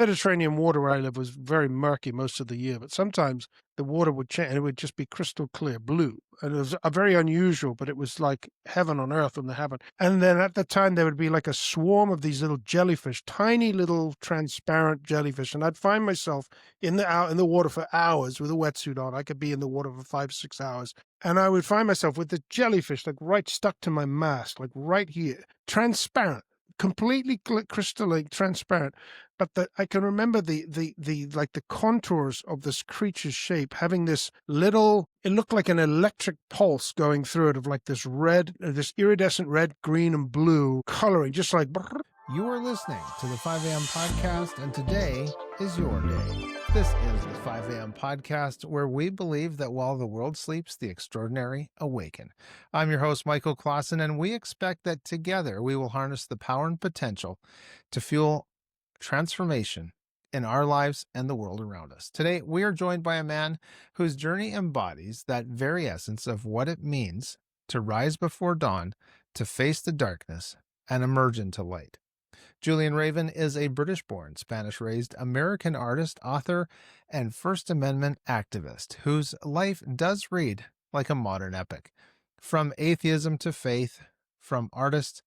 Mediterranean water where I live was very murky most of the year, but sometimes the water would change and it would just be crystal clear blue. And it was a very unusual, but it was like heaven on earth when they happened. And then at the time, there would be like a swarm of these little jellyfish, tiny little transparent jellyfish. And I'd find myself in the water for hours with a wetsuit on. I could be in the water for 5, 6 hours. And I would find myself with the jellyfish like right stuck to my mask, like right here, transparent, completely crystalline, transparent. But I can remember the contours of this creature's shape having this little, it looked like an electric pulse going through it of like this red, this iridescent red, green, and blue coloring, just like. You are listening to the 5 a.m. podcast, and today is your day. This is the 5 a.m. podcast, where we believe that while the world sleeps, the extraordinary awaken. I'm your host, Michaelklassen, and we expect that together we will harness the power and potential to fuel transformation in our lives and the world around us. Today, we are joined by a man whose journey embodies that very essence of what it means to rise before dawn, to face the darkness, and emerge into light. Julian Raven is a British-born, Spanish-raised American artist, author, and First Amendment activist whose life does read like a modern epic. From atheism to faith, from artist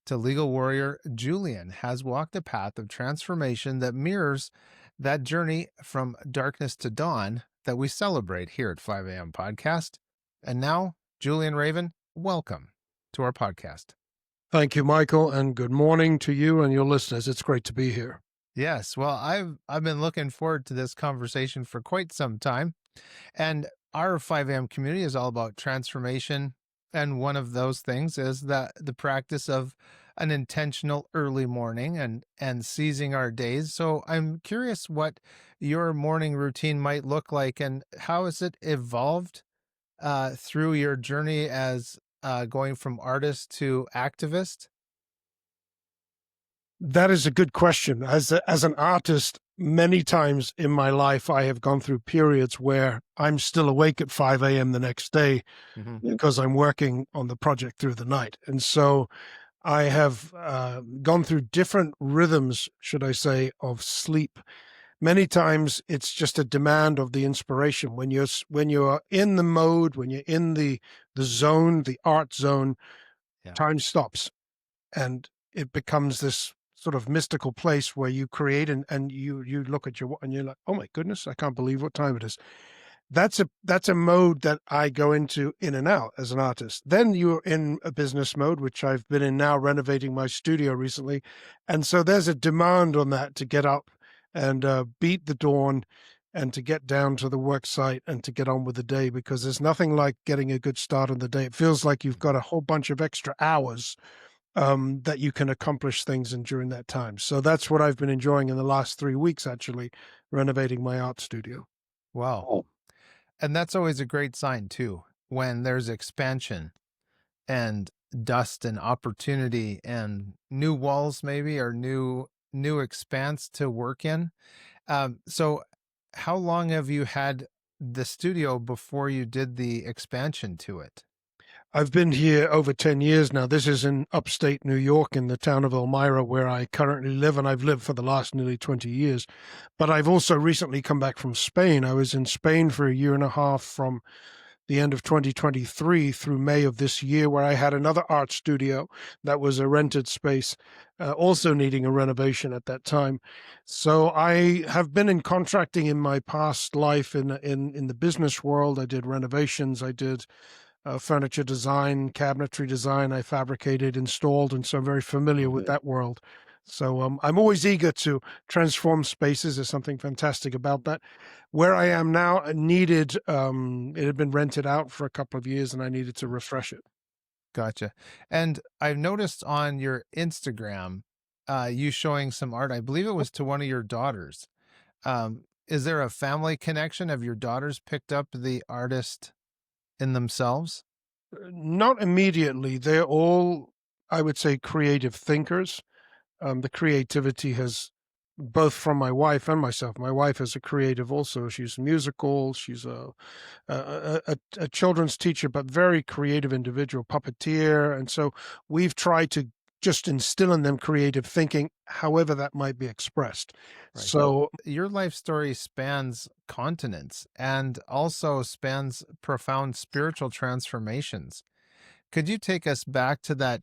to legal warrior, Julian has walked a path of transformation that mirrors that journey from darkness to dawn that we celebrate here at 5 a.m. Podcast. And now, Julian Raven, welcome to our podcast. Thank you, Michael, and good morning to you and your listeners. It's great to be here. Yes, well, I've been looking forward to this conversation for quite some time, and our 5 a.m. community is all about transformation, and one of those things is that the practice of an intentional early morning and seizing our days. So I'm curious what your morning routine might look like, and how has it evolved through your journey as going from artist to activist? That is a good question. As an artist, many times in my life, I have gone through periods where I'm still awake at 5 a.m. the next day because I'm working on the project through the night. And so I have gone through different rhythms, should I say, of sleep. Many times it's just a demand of the inspiration. When you're in the mode, when you're in the zone, the art zone, time stops, and it becomes this sort of mystical place where you create and you look at your, and you're like, oh my goodness, I can't believe what time it is. That's a mode that I go into in and out as an artist. Then you're in a business mode, which I've been in now, renovating my studio recently. And so there's a demand on that to get up and beat the dawn and to get down to the work site and to get on with the day, because there's nothing like getting a good start on the day. It feels like you've got a whole bunch of extra hours that you can accomplish things in during that time. So that's what I've been enjoying in the last 3 weeks, actually, renovating my art studio. Wow. And that's always a great sign too, when there's expansion and dust and opportunity and new walls maybe, or new expanse to work in. So how long have you had the studio before you did the expansion to it? I've been here over 10 years now. This is in upstate New York, in the town of Elmira, where I currently live, and I've lived for the last nearly 20 years. But I've also recently come back from Spain. I was in Spain for a year and a half from the end of 2023 through May of this year, where I had another art studio that was a rented space, also needing a renovation at that time. So I have been in contracting in my past life in the business world. I did renovations. I did furniture design, cabinetry design. I fabricated, installed, and so I'm very familiar with that world. So I'm always eager to transform spaces. There's something fantastic about that. Where I am now, it had been rented out for a couple of years, and I needed to refresh it. Gotcha. And I've noticed on your Instagram, you showing some art. I believe it was to one of your daughters. Is there a family connection? Have your daughters picked up the artist in themselves? Not immediately. They're all, I would say, creative thinkers. The creativity has, both from my wife and myself. My wife is a creative also. She's musical. She's a children's teacher, but very creative individual, puppeteer. And so we've tried to just instill in them creative thinking, however that might be expressed. Right. So your life story spans continents and also spans profound spiritual transformations. Could you take us back to that?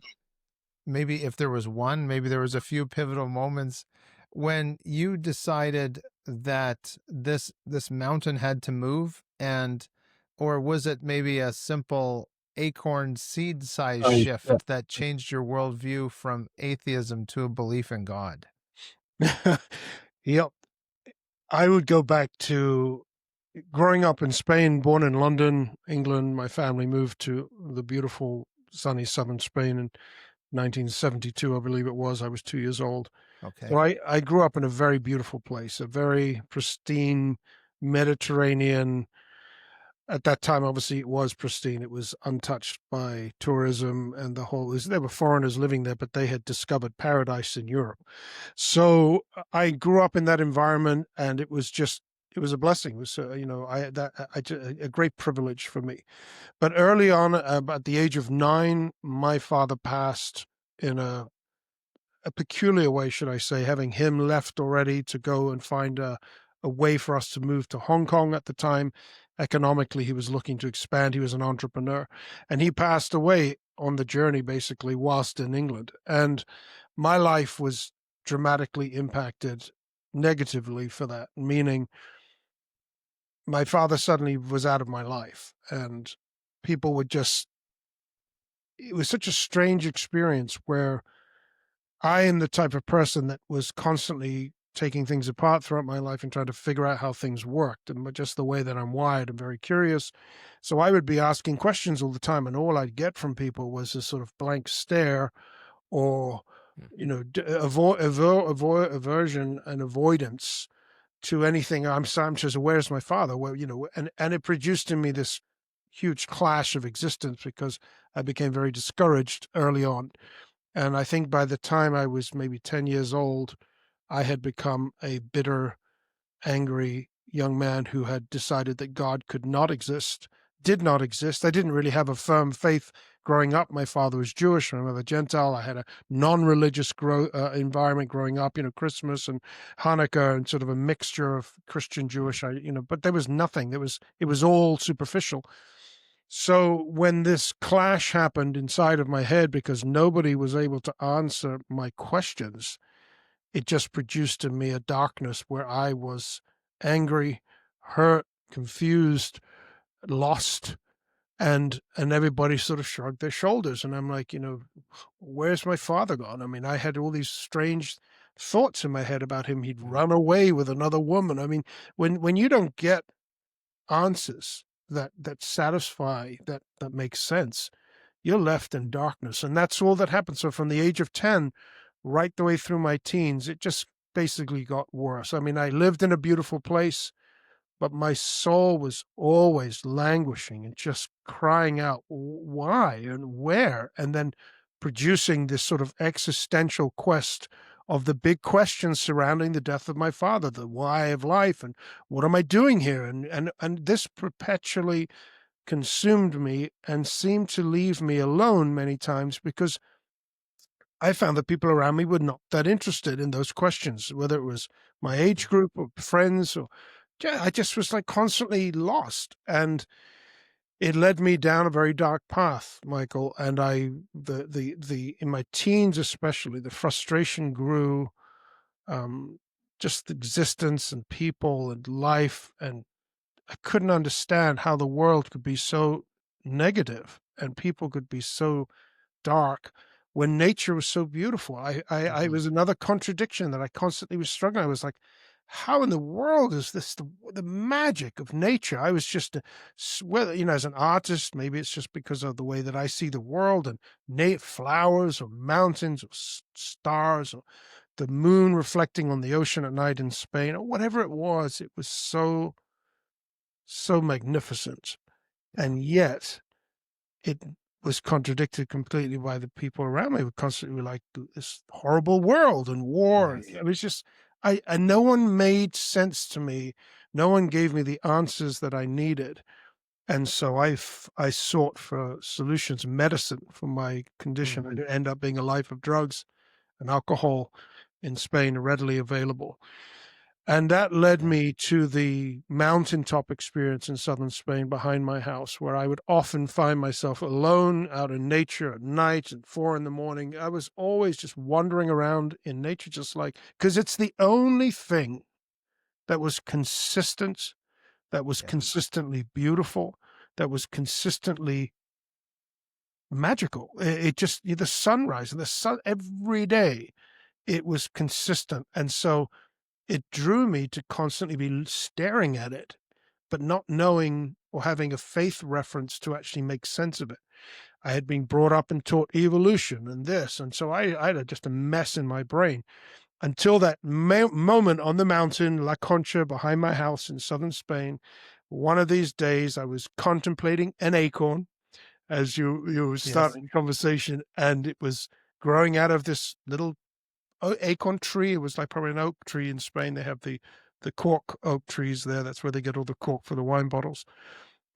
Maybe if there was one, maybe there was a few pivotal moments when you decided that this mountain had to move, and or was it maybe a simple acorn seed size shift that changed your worldview from atheism to a belief in God? yep, I would go back to growing up in Spain, born in London, England. My family moved to the beautiful sunny southern Spain in 1972, I believe it was. I was 2 years old. Okay. So I grew up in a very beautiful place, a very pristine Mediterranean. At that time, obviously, it was pristine. It was untouched by tourism and the whole. There were foreigners living there, but they had discovered paradise in Europe. So I grew up in that environment, and it was a blessing. It was a great privilege for me. But early on, at the age of 9, my father passed in a peculiar way, should I say, having him left already to go and find a way for us to move to Hong Kong at the time. Economically, he was looking to expand. He was an entrepreneur, and he passed away on the journey, basically, whilst in England. And my life was dramatically impacted negatively for that, meaning my father suddenly was out of my life, and people would just, it was such a strange experience where I am the type of person that was constantly taking things apart throughout my life and trying to figure out how things worked. And just the way that I'm wired, I'm very curious. So I would be asking questions all the time, and all I'd get from people was this sort of blank stare, or aversion and avoidance to anything. I'm just, where's my father? Where, and it produced in me this huge clash of existence, because I became very discouraged early on. And I think by the time I was maybe 10 years old, I had become a bitter, angry young man who had decided that God could not exist, did not exist. I didn't really have a firm faith growing up. My father was Jewish, my mother Gentile. I had a non-religious environment growing up, Christmas and Hanukkah, and sort of a mixture of Christian, Jewish, but there was nothing. It was all superficial. So when this clash happened inside of my head, because nobody was able to answer my questions, it just produced in me a darkness where I was angry, hurt, confused, lost, and everybody sort of shrugged their shoulders. And I'm like, where's my father gone? I mean, I had all these strange thoughts in my head about him. He'd run away with another woman. I mean, when you don't get answers that satisfy, that make sense, you're left in darkness. And that's all that happened. So from the age of 10 right the way through my teens, it just basically got worse. I mean, I lived in a beautiful place, but my soul was always languishing and just crying out, why and where? And then producing this sort of existential quest of the big questions surrounding the death of my father, the why of life, and what am I doing here? And this perpetually consumed me and seemed to leave me alone many times, because I found that people around me were not that interested in those questions, whether it was my age group or friends, or I just was like constantly lost. And it led me down a very dark path, Michael. And in my teens especially, the frustration grew, just existence and people and life. And I couldn't understand how the world could be so negative and people could be so dark when nature was so beautiful. I was another contradiction that I constantly was struggling. I was like, how in the world is this the magic of nature? I was just, whether, as an artist, maybe it's just because of the way that I see the world, and flowers or mountains or stars, or the moon reflecting on the ocean at night in Spain, or whatever it was so, so magnificent. And yet it was contradicted completely by the people around me, who constantly were like, this horrible world and war. Yes. It was just, and no one made sense to me. No one gave me the answers that I needed. And so I sought for solutions, medicine for my condition, and it ended up being a life of drugs and alcohol in Spain, readily available. And that led me to the mountaintop experience in southern Spain behind my house, where I would often find myself alone out in nature at night at 4 a.m. I was always just wandering around in nature, because it's the only thing that was consistent, that was consistently beautiful, that was consistently magical. It just, the sunrise and the sun every day, it was consistent. And so it drew me to constantly be staring at it, but not knowing or having a faith reference to actually make sense of it. I had been brought up and taught evolution and this. And so I had just a mess in my brain until that moment on the mountain, La Concha, behind my house in southern Spain. One of these days, I was contemplating an acorn, as you were starting conversation, and it was growing out of this little acorn tree. It was like probably an oak tree in Spain. They have the cork oak trees there. That's where they get all the cork for the wine bottles.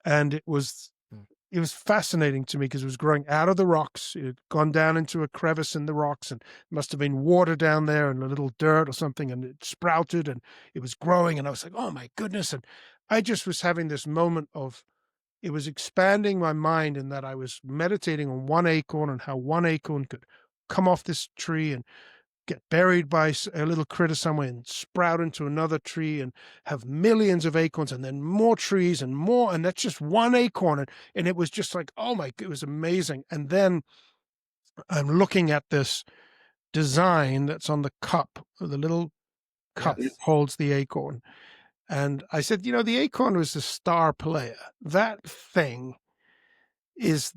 And it was fascinating to me because it was growing out of the rocks. It had gone down into a crevice in the rocks, and must have been water down there and a little dirt or something, and it sprouted and it was growing. And I was like, oh my goodness. And I just was having this moment of, it was expanding my mind in that I was meditating on one acorn and how one acorn could come off this tree and get buried by a little critter somewhere and sprout into another tree and have millions of acorns and then more trees and more. And that's just one acorn. And it was just like, oh my, it was amazing. And then I'm looking at this design that's on the cup, the little cup that holds the acorn. And I said, the acorn was the star player. That thing it's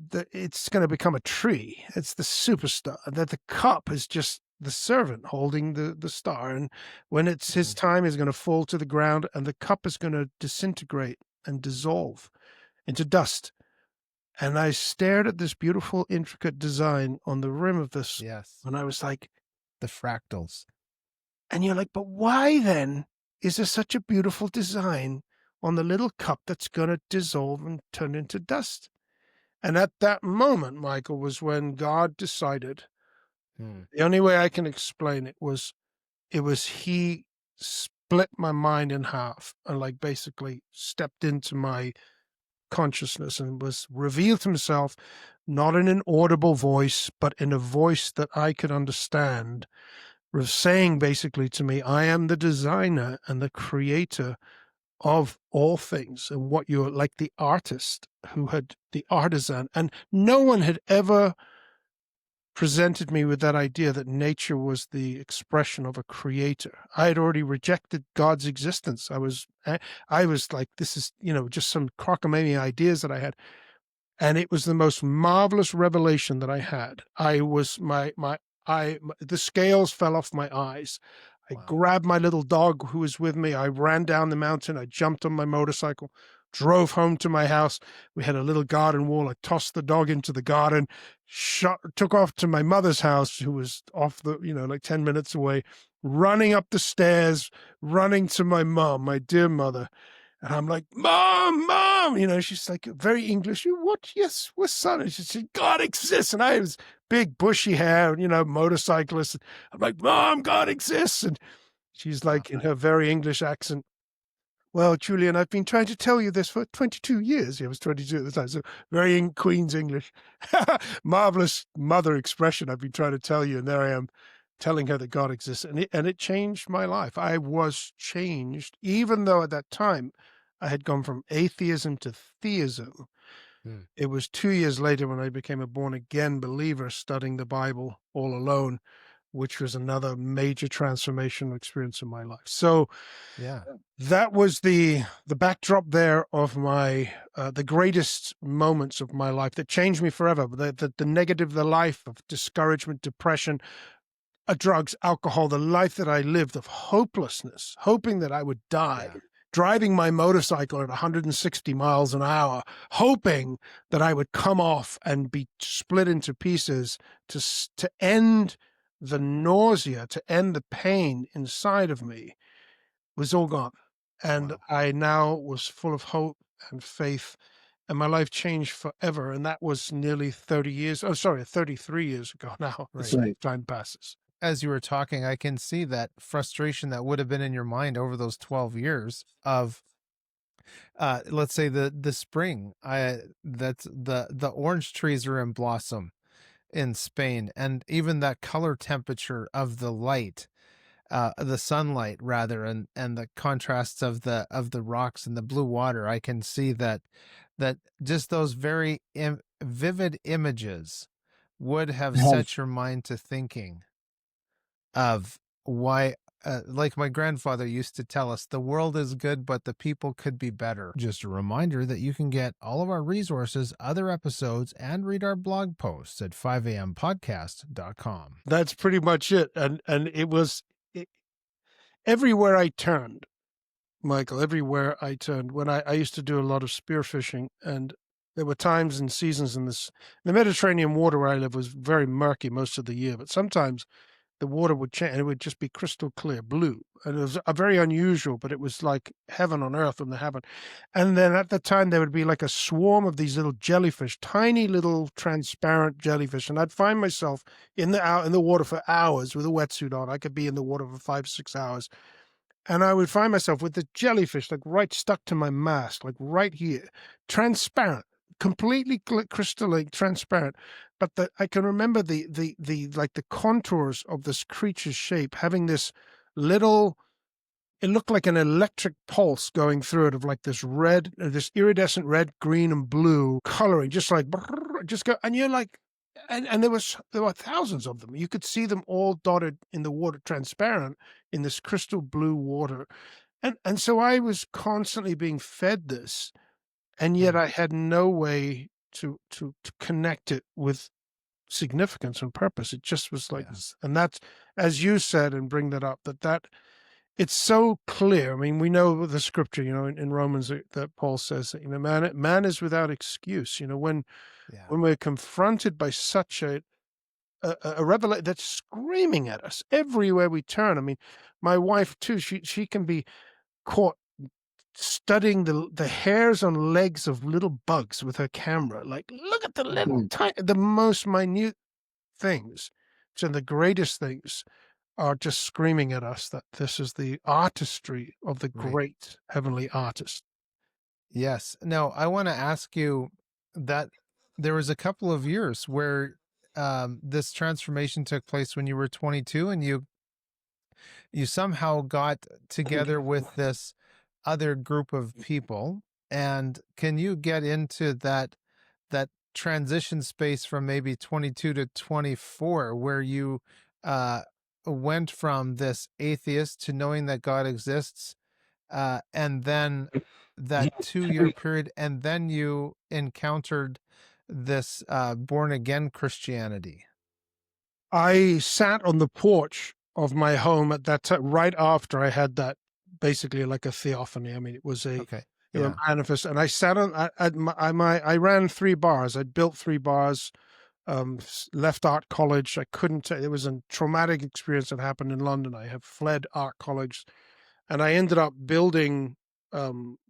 going to become a tree. It's the superstar. That the cup is just the servant holding the star. And when it's his time, is going to fall to the ground and the cup is going to disintegrate and dissolve into dust. And I stared at this beautiful, intricate design on the rim of this. Yes. And I was like, the fractals. And you're like, but why then is there such a beautiful design on the little cup that's going to dissolve and turn into dust? And at that moment, Michael, was when God decided, the only way I can explain it was he split my mind in half and like basically stepped into my consciousness and was revealed himself, not in an audible voice, but in a voice that I could understand, was saying basically to me, I am the designer and the creator of all things, and what you're like, the artist who had the artisan. And no one had ever presented me with that idea that nature was the expression of a creator. I had already rejected God's existence. I was like, this is, just some cockamamie ideas that I had. And it was the most marvelous revelation that I had. I was the scales fell off my eyes. I grabbed my little dog who was with me. I ran down the mountain. I jumped on my motorcycle, drove home to my house. We had a little garden wall. I tossed the dog into the garden, took off to my mother's house, who was off like 10 minutes away, running up the stairs, running to my mom, my dear mother. And I'm like, Mom, she's like, very English. What? Yes, what son? And she said, God exists. And I was big, bushy hair, motorcyclist. I'm like, Mom, God exists. And she's like, in her very English accent, well, Julian, I've been trying to tell you this for 22 years. I was 22 at the time, so very in Queen's English. Marvelous mother expression. I've been trying to tell you, and there I am, telling her that God exists. And it changed my life. I was changed, even though at that time I had gone from atheism to theism. It was 2 years later when I became a born-again believer, studying the Bible all alone, which was another major transformational experience in my life. So that was the backdrop there of my the greatest moments of my life that changed me forever. The negative, the life of discouragement, depression, drugs, alcohol, the life that I lived of hopelessness, hoping that I would die, driving my motorcycle at 160 miles an hour, hoping that I would come off and be split into pieces to end the nausea, to end the pain inside of me, was all gone. And I now was full of hope and faith and my life changed forever. And that was nearly 33 years ago now. Right. Time passes. As you were talking, I can see that frustration that would have been in your mind over those 12 years of, let's say the spring, that's the orange trees are in blossom in Spain, and even that color temperature of the light, the sunlight rather, and the contrasts of the rocks and the blue water. I can see that just those very vivid images would have set your mind to thinking of why, like my grandfather used to tell us, the world is good, but the people could be better. Just a reminder that you can get all of our resources, other episodes, and read our blog posts at 5ampodcast.com. That's pretty much it. And it was everywhere I turned, Michael, everywhere I turned, when I used to do a lot of spearfishing, and there were times and seasons in the Mediterranean water where I live was very murky most of the year, but sometimes the water would change and it would just be crystal clear blue. And it was very unusual, but it was like heaven on earth when that happened. And then at the time, there would be like a swarm of these little jellyfish, tiny little transparent jellyfish. And I'd find myself in the water for hours with a wetsuit on. I could be in the water for 5-6 hours. And I would find myself with the jellyfish like right stuck to my mast, like right here, transparent, completely crystalline, transparent. But I can remember the contours of this creature's shape having this little. It looked like an electric pulse going through it of like this red, this iridescent red, green, and blue coloring, just like just go. And you're like, and there were thousands of them. You could see them all dotted in the water, transparent in this crystal blue water. And so I was constantly being fed this, and yet I had no way to connect it with significance and purpose. It just was like, and that's, as you said, and bring that up, that it's so clear. I mean, we know the scripture, in Romans that Paul says that, man is without excuse. When we're confronted by such a revelation that's screaming at us everywhere we turn. I mean, my wife too, she can be caught studying the hairs on legs of little bugs with her camera. Like, look at the little tiny, the most minute things, and the greatest things are just screaming at us that this is the artistry of the great heavenly artist. Yes. Now, I want to ask you that there was a couple of years where this transformation took place when you were 22, and you somehow got together with this other group of people. And can you get into that transition space from maybe 22 to 24, where you went from this atheist to knowing that God exists, and then that 2-year period, and then you encountered this born again Christianity? I sat on the porch of my home at that time, right after I had that, basically like a theophany. I mean, it was a manifest, and I sat on. I ran 3 bars. I'd built 3 bars. Left art college. I couldn't. It was a traumatic experience that happened in London. I have fled art college, and I ended up building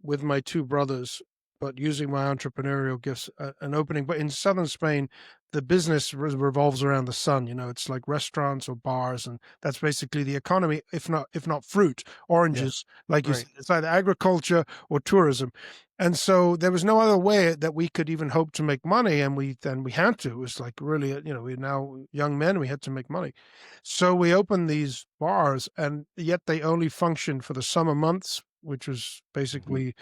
with my 2 brothers, but using my entrepreneurial gifts, an opening. But in southern Spain, the business revolves around the sun. It's like restaurants or bars, and that's basically the economy. If not fruit, oranges, like you said, it's either agriculture or tourism. And so there was no other way that we could even hope to make money, and we had to. It was like really, we're now young men. We had to make money, so we opened these bars, and yet they only functioned for the summer months, which was basically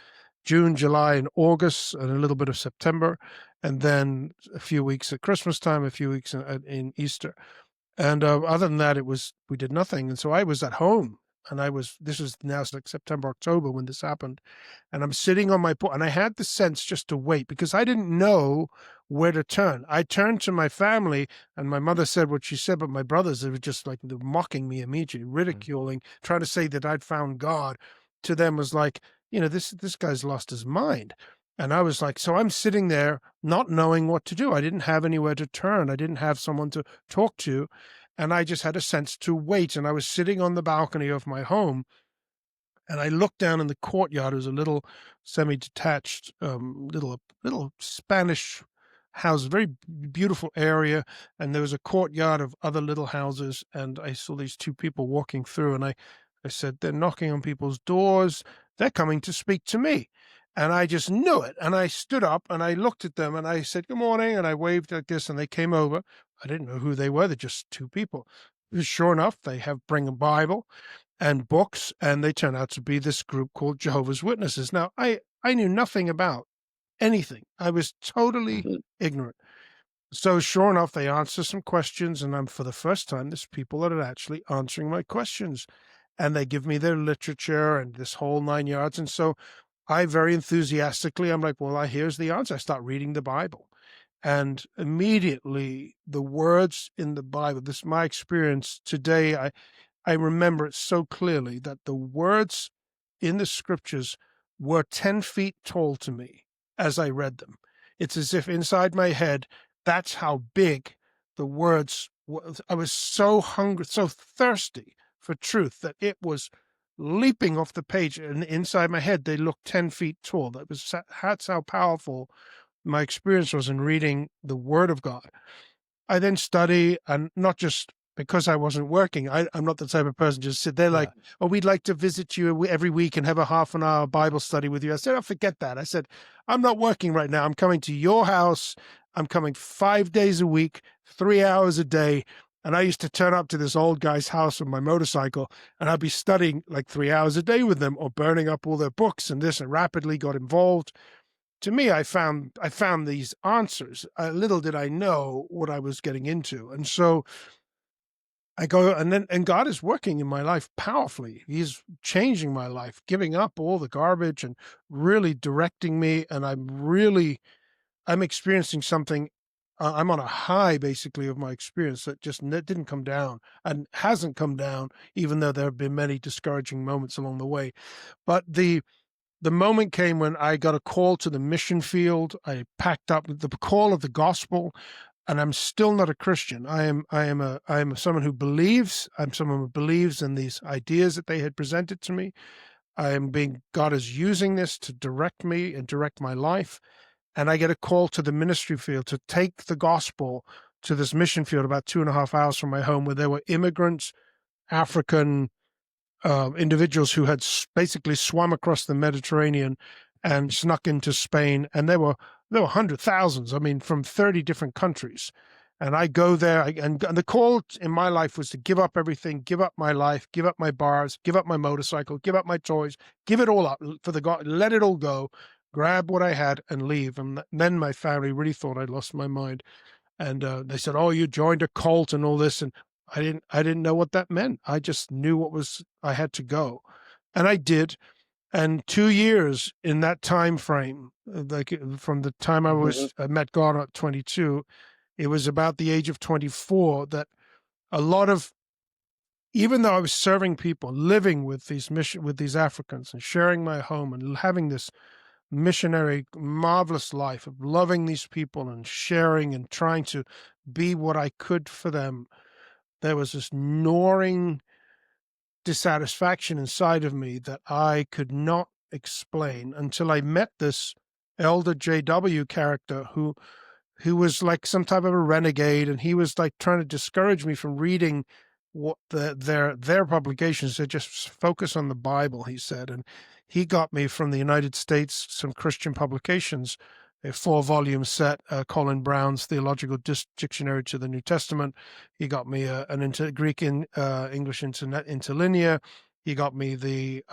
June, July, and August, and a little bit of September, and then a few weeks at Christmas time, a few weeks in Easter. And other than that, we did nothing. And so I was at home, and this is now like September, October when this happened. And I'm sitting on my porch, and I had the sense just to wait, because I didn't know where to turn. I turned to my family, and my mother said what she said, but my brothers, they were just like mocking me immediately, ridiculing, trying to say that I'd found God. To them was like, this guy's lost his mind. And I was like, so I'm sitting there not knowing what to do. I didn't have anywhere to turn. I didn't have someone to talk to. And I just had a sense to wait. And I was sitting on the balcony of my home, And I looked down in the courtyard. It was a little semi-detached, little Spanish house, very beautiful area. And there was a courtyard of other little houses. And I saw these two people walking through, and I said, they're knocking on people's doors. They're coming to speak to me. And I just knew it. And I stood up and I looked at them and I said, good morning. And I waved like this, and they came over. I didn't know who they were. They're just two people. Sure enough, they bring a Bible and books, and they turn out to be this group called Jehovah's Witnesses. Now, I knew nothing about anything. I was totally ignorant. So sure enough, they answer some questions, and for the first time, there's people that are actually answering my questions, and they give me their literature and this whole 9 yards. And so I very enthusiastically, I'm like, well, here's the answer. I start reading the Bible. And immediately the words in the Bible, this is my experience today. I remember it so clearly that the words in the scriptures were 10 feet tall to me as I read them. It's as if inside my head, that's how big the words were. I was so hungry, so thirsty for truth that it was leaping off the page, and inside my head, they looked 10 feet tall. That's how powerful my experience was in reading the Word of God. I then study, and not just because I wasn't working. I'm not the type of person just sit there like, oh, we'd like to visit you every week and have a half an hour Bible study with you. I said, oh, forget that. I said, I'm not working right now. I'm coming to your house. I'm coming 5 days a week, 3 hours a day. And I used to turn up to this old guy's house on my motorcycle, and I'd be studying like 3 hours a day with them, or burning up all their books and this, and rapidly got involved. To me, I found these answers. Little did I know what I was getting into. And so I go, and God is working in my life powerfully. He's changing my life, giving up all the garbage and really directing me. And I'm experiencing something. I'm on a high, basically, of my experience that just didn't come down, and hasn't come down, even though there have been many discouraging moments along the way. But the moment came when I got a call to the mission field. I packed up the call of the gospel, and I'm still not a Christian. I am someone who believes. I'm someone who believes in these ideas that they had presented to me. God is using this to direct me and direct my life. And I get a call to the ministry field to take the gospel to this mission field about 2.5 hours from my home, where there were immigrants, African individuals who had basically swum across the Mediterranean and snuck into Spain. And there were hundred thousands, from 30 different countries. And I go there, and the call in my life was to give up everything, give up my life, give up my bars, give up my motorcycle, give up my toys, give it all up for the God, let it all go, grab what I had and leave. And then my family really thought I'd lost my mind. And they said, oh, you joined a cult and all this. And I didn't know what that meant. I just knew I had to go. And I did. And 2 years in that time frame, like from the time I met God at 22, it was about the age of 24 that a lot of, even though I was serving people, living with these Africans and sharing my home and having this missionary, marvelous life of loving these people and sharing and trying to be what I could for them, there was this gnawing dissatisfaction inside of me that I could not explain until I met this elder JW character who was like some type of a renegade, and he was like trying to discourage me from reading what their publications. They just focus on the Bible, he said. And he got me from the United States some Christian publications, a 4-volume set, Colin Brown's Theological Dictionary to the New Testament. He got me an Greek in English interlinear. He got me the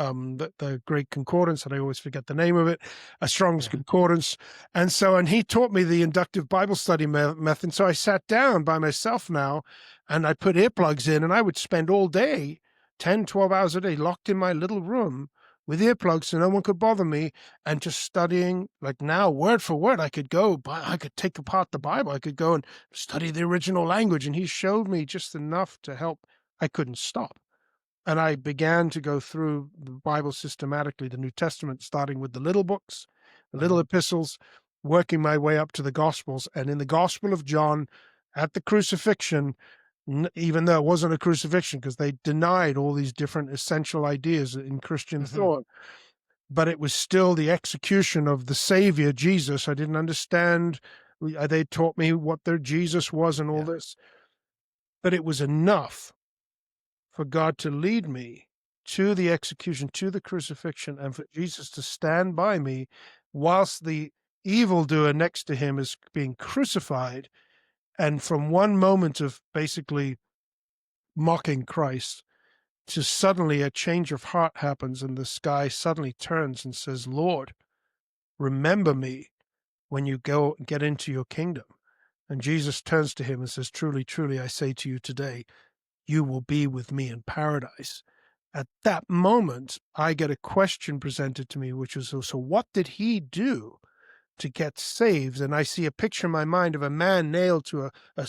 Great Concordance, and I always forget the name of it, a Strong's Concordance. And he taught me the inductive Bible study method. So I sat down by myself now, and I put earplugs in, and I would spend all day, 10, 12 hours a day, locked in my little room with earplugs so no one could bother me, and just studying, like now, word for word. I could take apart the Bible. I could go and study the original language. And he showed me just enough to help. I couldn't stop. And I began to go through the Bible systematically, the New Testament, starting with the little books, the little epistles, working my way up to the Gospels. And in the Gospel of John, at the crucifixion, even though it wasn't a crucifixion, because they denied all these different essential ideas in Christian thought. But it was still the execution of the Savior, Jesus. I didn't understand. They taught me what their Jesus was and all this. But it was enough for God to lead me to the execution, to the crucifixion, and for Jesus to stand by me whilst the evildoer next to him is being crucified. And from one moment of basically mocking Christ to suddenly a change of heart happens, and the sky suddenly turns and says, Lord, remember me when you get into your kingdom. And Jesus turns to him and says, truly, truly, I say to you today, you will be with me in paradise. At that moment, I get a question presented to me, which is, so what did he do to get saved? And I see a picture in my mind of a man nailed to a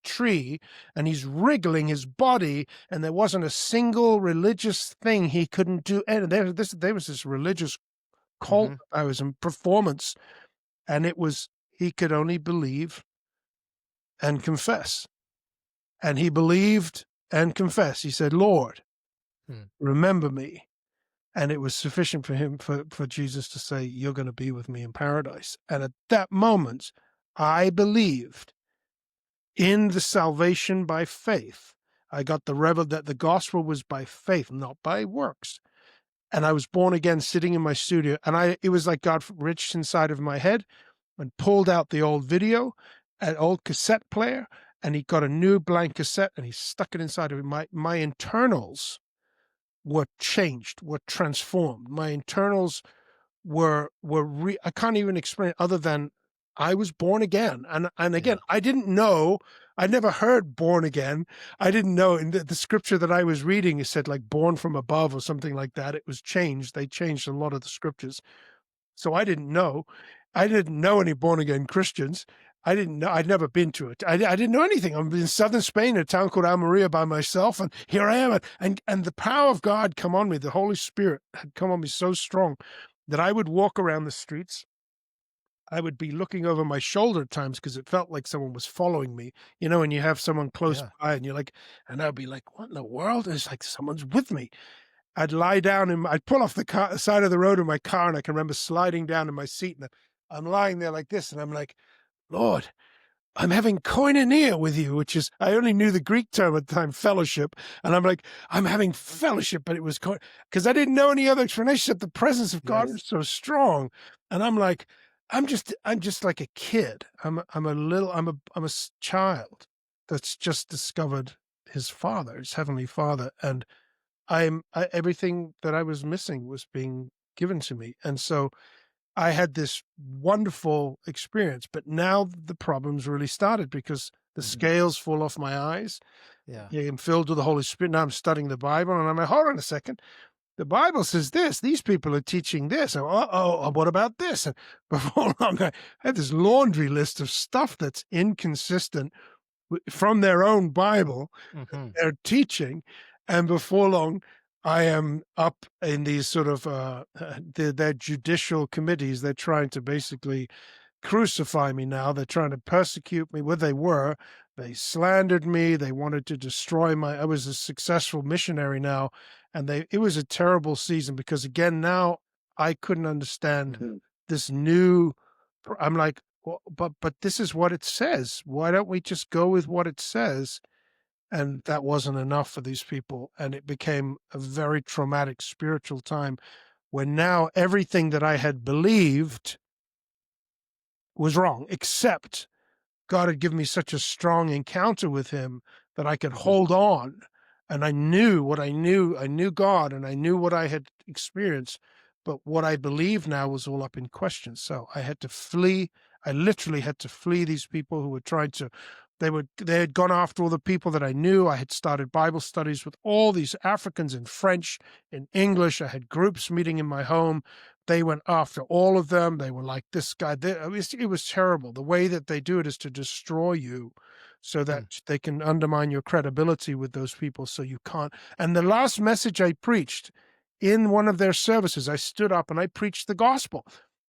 tree, and he's wriggling his body, and there wasn't a single religious thing he couldn't do. And there was this religious cult I was in performance, and it was, he could only believe and confess. And he believed and confessed. He said, Lord, remember me. And it was sufficient for him, for Jesus to say, you're going to be with me in paradise. And at that moment, I believed in the salvation by faith. I got the that the gospel was by faith, not by works. And I was born again sitting in my studio. And it was like God reached inside of my head and pulled out the old video, an old cassette player, and he got a new blank cassette and he stuck it inside of it. My internals were changed, were transformed. My internals were I can't even explain it other than I was born again. And again, I didn't know, I'd never heard born again. I didn't know, in the scripture that I was reading, it said like born from above or something like that. It was changed. They changed a lot of the scriptures. So I didn't know. I didn't know any born again Christians. I didn't know. I'd never been to it. I didn't know anything. I'm in southern Spain, a town called Almeria, by myself, and here I am. And the power of God come on me. The Holy Spirit had come on me so strong that I would walk around the streets. I would be looking over my shoulder at times because it felt like someone was following me. You know, when you have someone close by, and you're like, and I'd be like, what in the world? It's like someone's with me. I'd lie down and I'd pull off the side of the road in my car, and I can remember sliding down in my seat, and I'm lying there like this, and I'm like, Lord, I'm having koinonia with you, which is, I only knew the Greek term at the time, fellowship. And I'm like, I'm having fellowship, but it was because I didn't know any other explanation, except the presence of God was so strong. And I'm like, I'm just like a kid. I'm a child that's just discovered his father, his heavenly father. And everything that I was missing was being given to me. And so I had this wonderful experience, but now the problems really started because the scales fall off my eyes. I'm filled with the Holy Spirit. Now I'm studying the Bible, and I'm like, hold on a second. The Bible says this. These people are teaching this. Oh, what about this? And before long, I had this laundry list of stuff that's inconsistent from their own Bible, they're teaching. And before long, I am up in these sort of their judicial committees. They're trying to basically crucify me now. They're trying to persecute me. They were. They slandered me. They wanted to destroy I was a successful missionary now. And it was a terrible season because, again, now I couldn't understand this new. I'm like, well, but this is what it says. Why don't we just go with what it says? And that wasn't enough for these people. And it became a very traumatic spiritual time when now everything that I had believed was wrong, except God had given me such a strong encounter with him that I could hold on. And I knew what I knew. I knew God, and I knew what I had experienced. But what I believed now was all up in question. So I had to flee. I literally had to flee these people who were trying to. They had gone after all the people that I knew. I had started Bible studies with all these Africans in French, in English. I had groups meeting in my home. They went after all of them. They were like, this guy. It was terrible. The way that they do it is to destroy you so that they can undermine your credibility with those people so you can't. And the last message I preached in one of their services, I stood up and I preached the gospel.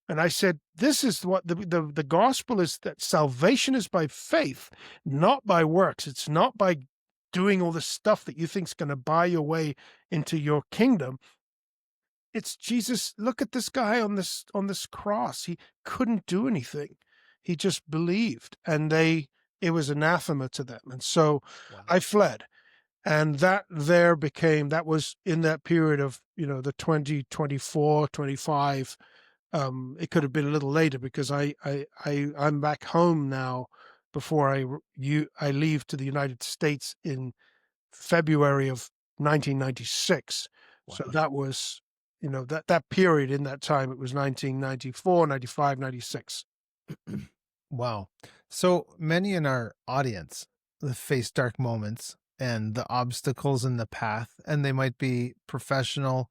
And I said, this is what the gospel is, that salvation is by faith, not by works. It's not by doing all this stuff that you think's going to buy your way into your kingdom. It's Jesus. Look at this guy on this cross. He couldn't do anything. He just believed, and it was anathema to them. And so I fled. And that was in that period of, the 2024, 25. It could have been a little later, because I'm back home now before I leave to the United States in February of 1996. Wow. So that was, that period. In that time, it was 1994, 95, 96. Wow. So many in our audience face dark moments and the obstacles in the path, and they might be professional,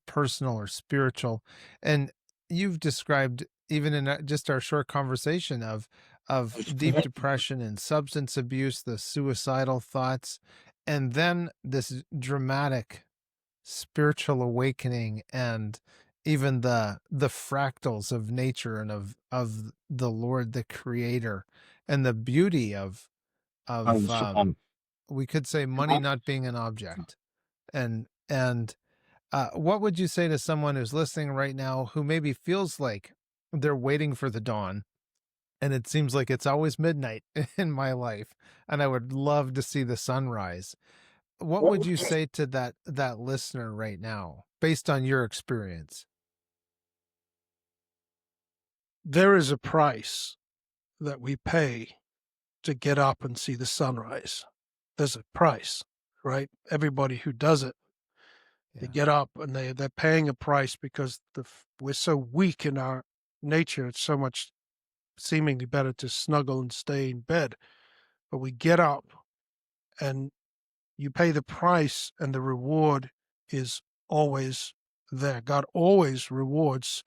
personal, or spiritual. And you've described, even in just our short conversation, of deep depression and substance abuse, the suicidal thoughts, and then this dramatic spiritual awakening, and even the fractals of nature and of the Lord, the Creator, and the beauty of we could say money not being an object. And what would you say to someone who's listening right now who maybe feels like they're waiting for the dawn, and it seems like it's always midnight in my life, and I would love to see the sunrise? What would you say to that listener right now, based on your experience? There is a price that we pay to get up and see the sunrise. There's a price, right? Everybody who does it, they get up and they're paying a price, because we're so weak in our nature. It's so much seemingly better to snuggle and stay in bed. But we get up, and you pay the price, and the reward is always there. God always rewards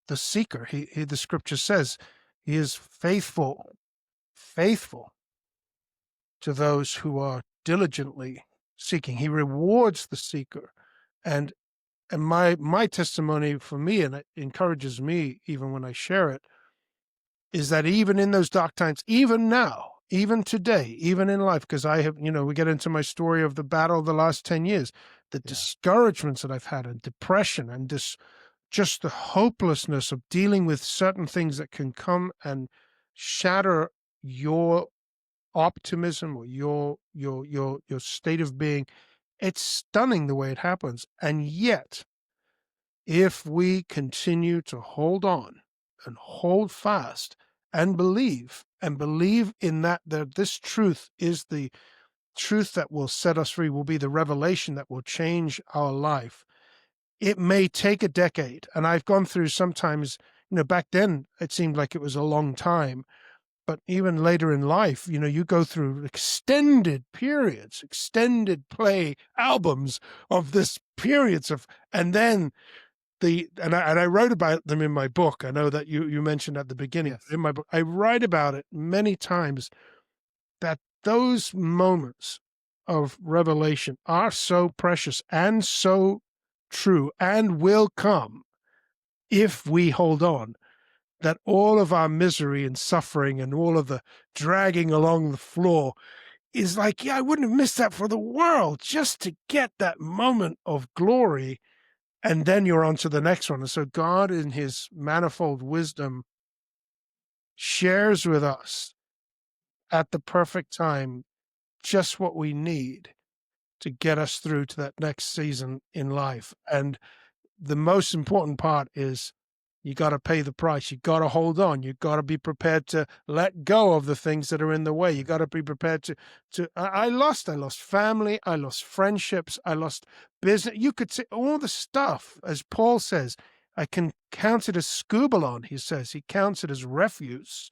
the seeker. The scripture says he is faithful to those who are diligently seeking. He rewards the seeker. And my testimony for me, and it encourages me even when I share it, is that even in those dark times, even now, even today, even in life, because I have, we get into my story of the battle of the last 10 years, the discouragements that I've had, and depression, and just the hopelessness of dealing with certain things that can come and shatter your optimism or your state of being. It's stunning the way it happens. And yet, if we continue to hold on and hold fast and believe in that this truth is the truth that will set us free, will be the revelation that will change our life. It may take a decade. And I've gone through sometimes, back then it seemed like it was a long time, but even later in life, you go through extended periods, extended play albums of this periods of, and then I wrote about them in my book. I know that you mentioned at the beginning. Yes. In my book, I write about it many times, that those moments of revelation are so precious and so true, and will come if we hold on, that all of our misery and suffering and all of the dragging along the floor is like, I wouldn't have missed that for the world, just to get that moment of glory. And then you're on to the next one. And so God, in his manifold wisdom, shares with us at the perfect time just what we need to get us through to that next season in life. And the most important part is, you got to pay the price. You got to hold on. You got to be prepared to let go of the things that are in the way. You got to be prepared to. I lost family. I lost friendships. I lost business. You could say all the stuff, as Paul says, I can count it as scubalon. He says he counts it as refuse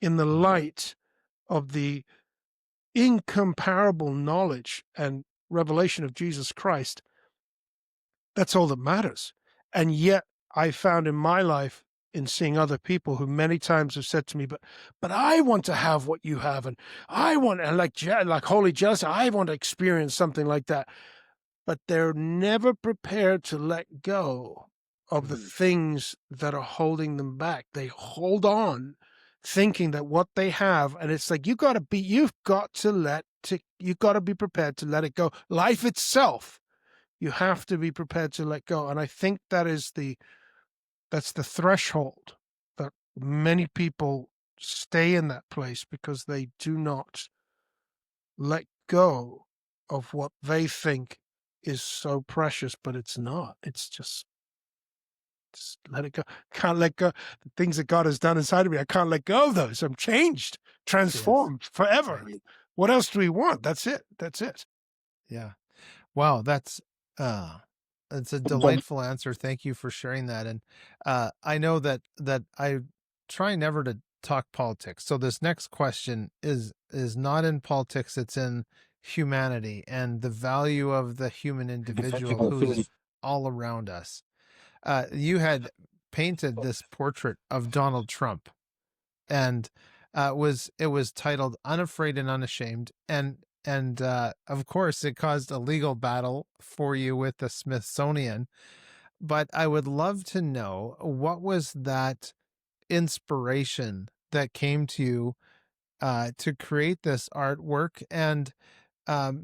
in the light of the incomparable knowledge and revelation of Jesus Christ. That's all that matters. And yet, I found in my life, in seeing other people who many times have said to me, but I want to have what you have, and I want, and like holy jealousy, I want to experience something like that. But they're never prepared to let go of the things that are holding them back. They hold on, thinking that what they have, and it's like, you've got to let to be prepared to let it go. Life itself, you have to be prepared to let go. And I think that's the threshold that many people stay in that place because they do not let go of what they think is so precious, but it's not. It's just let it go. Can't let go. The things that God has done inside of me, I can't let go of those. I'm changed, transformed forever. Right. What else do we want? That's it. That's it. Yeah. Wow, that's a delightful answer. Thank you for sharing that. And I know that I try never to talk politics. So this next question is not in politics, it's in humanity and the value of the human individual who's all around us. You had painted this portrait of Donald Trump, and it was titled "Unafraid and Unashamed," and of course it caused a legal battle for you with the Smithsonian. But I would love to know, what was that inspiration that came to you to create this artwork? And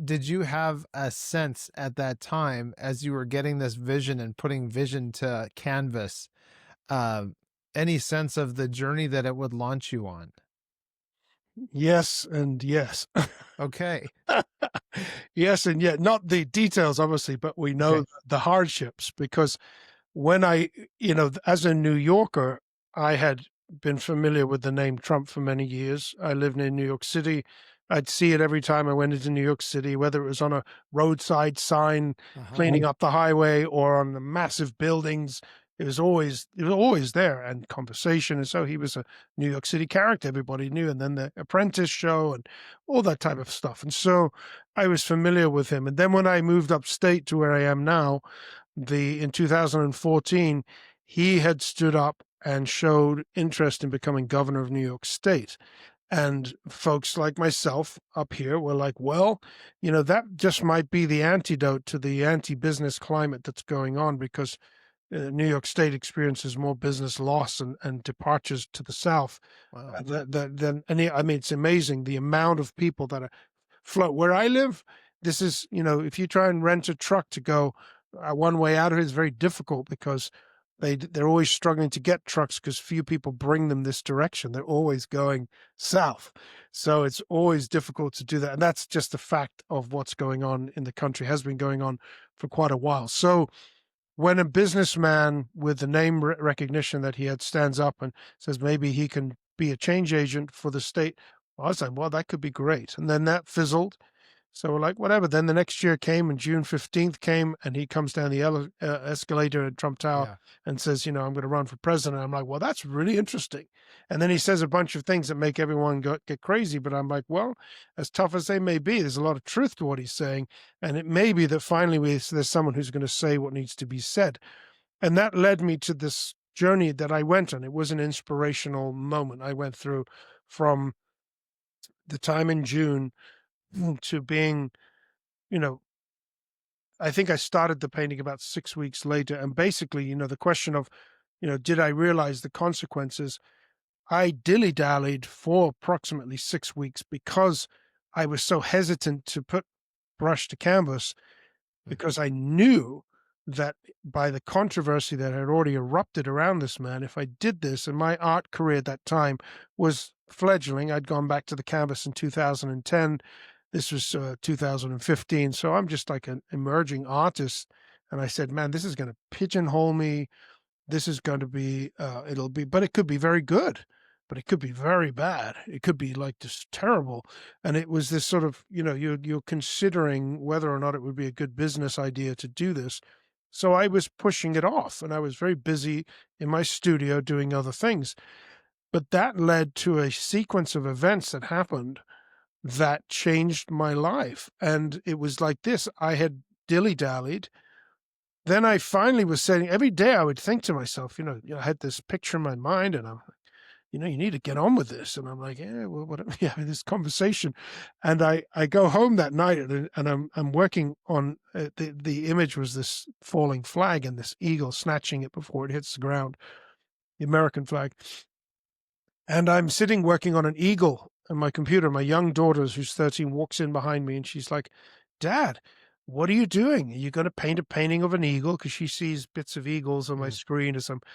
did you have a sense at that time, as you were getting this vision and putting vision to canvas, uh, any sense of the journey that it would launch you on? Yes and yes. Okay. Yes and yet. Not the details, obviously, but we know Okay. the hardships because when as a New Yorker, I had been familiar with the name Trump for many years. I lived in New York City. I'd see it every time I went into New York City, whether it was on a roadside sign cleaning up the highway or on the massive buildings. It was always there, and conversation. And so he was a New York City character everybody knew. And then the Apprentice show and all that type of stuff. And so I was familiar with him. And then when I moved upstate to where I am now, in 2014, he had stood up and showed interest in becoming governor of New York State. And folks like myself up here were like, well, that just might be the antidote to the anti-business climate that's going on, because New York State experiences more business loss and departures to the south. Wow. I mean, it's amazing the amount of people that are float. Where I live, this is, if you try and rent a truck to go one way out of it, is very difficult because they're always struggling to get trucks because few people bring them this direction. They're always going south. So it's always difficult to do that. And that's just a fact of what's going on in the country, has been going on for quite a while. So when a businessman with the name recognition that he had stands up and says maybe he can be a change agent for the state, well, I was like, well, that could be great. And then that fizzled. So we're like, whatever. Then the next year came, and June 15th came, and he comes down the escalator at Trump Tower and says, I'm going to run for president. I'm like, well, that's really interesting. And then he says a bunch of things that make everyone get crazy. But I'm like, well, as tough as they may be, there's a lot of truth to what he's saying. And it may be that finally there's someone who's going to say what needs to be said. And that led me to this journey that I went on. It was an inspirational moment I went through, from the time in June to being, I think I started the painting about 6 weeks later. And basically, the question of, did I realize the consequences? I dilly-dallied for approximately 6 weeks because I was so hesitant to put brush to canvas, because I knew that by the controversy that had already erupted around this man, if I did this, and my art career at that time was fledgling, I'd gone back to the canvas in 2010. This was 2015. So I'm just like an emerging artist. And I said, man, this is going to pigeonhole me. This is going to be, but it could be very good, but it could be very bad. It could be like just terrible. And it was this sort of, you're considering whether or not it would be a good business idea to do this. So I was pushing it off, and I was very busy in my studio doing other things. But that led to a sequence of events that happened that changed my life. And it was like this: I had dilly-dallied. Then I finally was saying, every day I would think to myself, I had this picture in my mind, and I'm, you need to get on with this. And I'm like, yeah, well, what? Yeah, this conversation. And I go home that night, and I'm working on the image was this falling flag and this eagle snatching it before it hits the ground, the American flag. And I'm sitting working on an eagle my computer. My young daughter, who's 13, walks in behind me and she's like, "Dad, what are you doing? Are you going to paint a painting of an eagle?" Because she sees bits of eagles on my screen or something.